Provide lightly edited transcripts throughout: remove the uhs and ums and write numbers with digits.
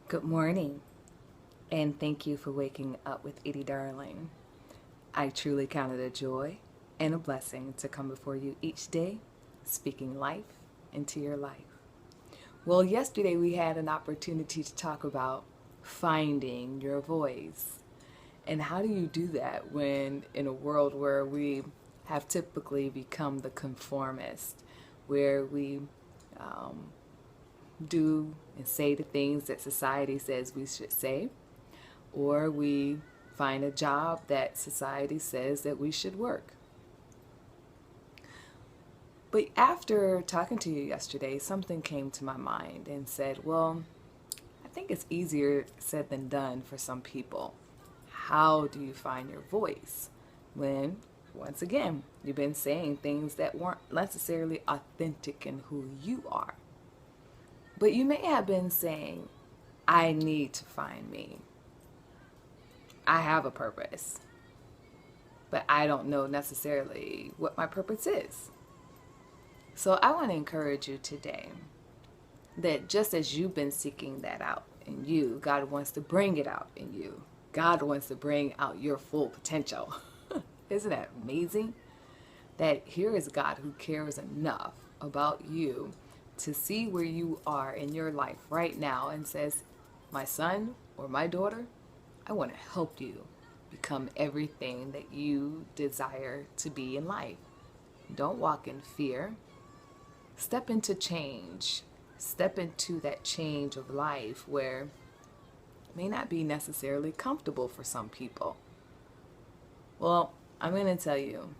Good morning, and thank you for waking up with Edie Darling. I truly count it a joy and a blessing to come before you each day, speaking life into your life. Well, yesterday we had an opportunity to talk about finding your voice. And how do you do that when in a world where we have typically become the conformist, where we do and say the things that society says we should say, or we find a job that society says that we should work. But after talking to you yesterday, something came to my mind and said, well, I think it's easier said than done for some people. How do you find your voice when, once again, you've been saying things that weren't necessarily authentic in who you are? But you may have been saying, I need to find me. I have a purpose, but I don't know necessarily what my purpose is. So I want to encourage you today that just as you've been seeking that out in you, God wants to bring it out in you. God wants to bring out your full potential. Isn't that amazing? That here is God who cares enough about you to see where you are in your life right now and says, my son or my daughter, I want to help you become everything that you desire to be in life. Don't walk in fear. Step into change. Step into that change of life where it may not be necessarily comfortable for some people. Well, I'm going to tell you,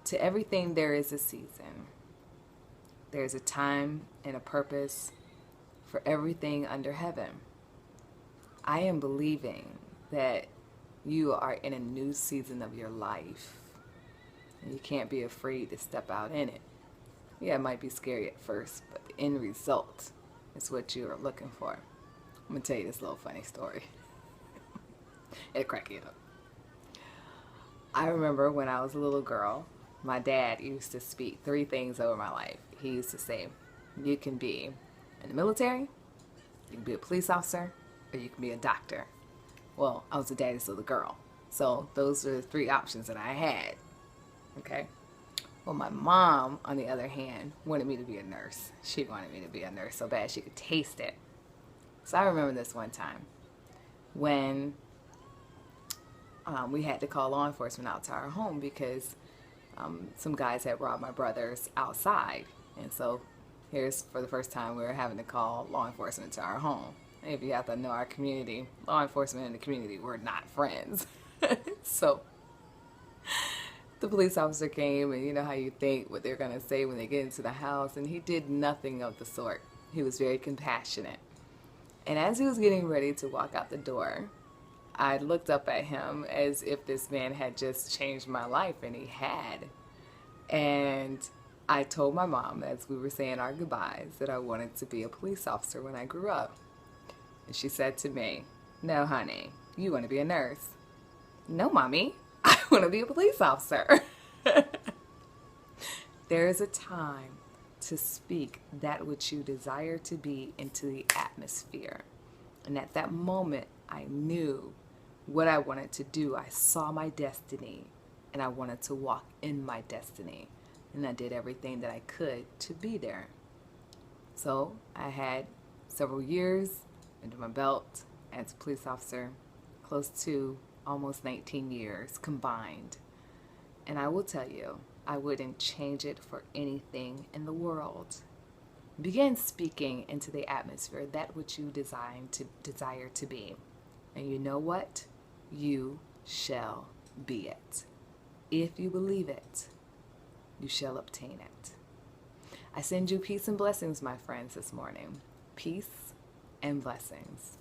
to everything there is a season. There's a time and a purpose for everything under heaven. I am believing that you are in a new season of your life. And you can't be afraid to step out in it. Yeah, it might be scary at first, but the end result is what you are looking for. I'm going to tell you this little funny story. It'll crack you up. I remember when I was a little girl, my dad used to speak three things over my life. He used to say, you can be in the military, you can be a police officer, or you can be a doctor. Well, I was a daddy's little girl, so those are the three options that I had. Okay? Well, my mom, on the other hand, wanted me to be a nurse. She wanted me to be a nurse so bad she could taste it. So I remember this one time when we had to call law enforcement out to our home because some guys had robbed my brothers outside. And so here's for the first time we were having to call law enforcement to our home. If you have to know our community, law enforcement in the community were not friends. So the police officer came, and you know how you think what they're going to say when they get into the house, and he did nothing of the sort. He was very compassionate. And as he was getting ready to walk out the door, I looked up at him as if this man had just changed my life, and he had. And I told my mom, as we were saying our goodbyes, that I wanted to be a police officer when I grew up. And she said to me, no, honey, you want to be a nurse. No, mommy, I want to be a police officer. There is a time to speak that which you desire to be into the atmosphere. And at that moment, I knew what I wanted to do. I saw my destiny, and I wanted to walk in my destiny. And I did everything that I could to be there. So I had several years under my belt as a police officer, close to almost 19 years combined. And I will tell you, I wouldn't change it for anything in the world. Begin speaking into the atmosphere, that which you desire to be. And you know what? You shall be it. If you believe it, you shall obtain it. I send you peace and blessings, my friends, this morning. Peace and blessings.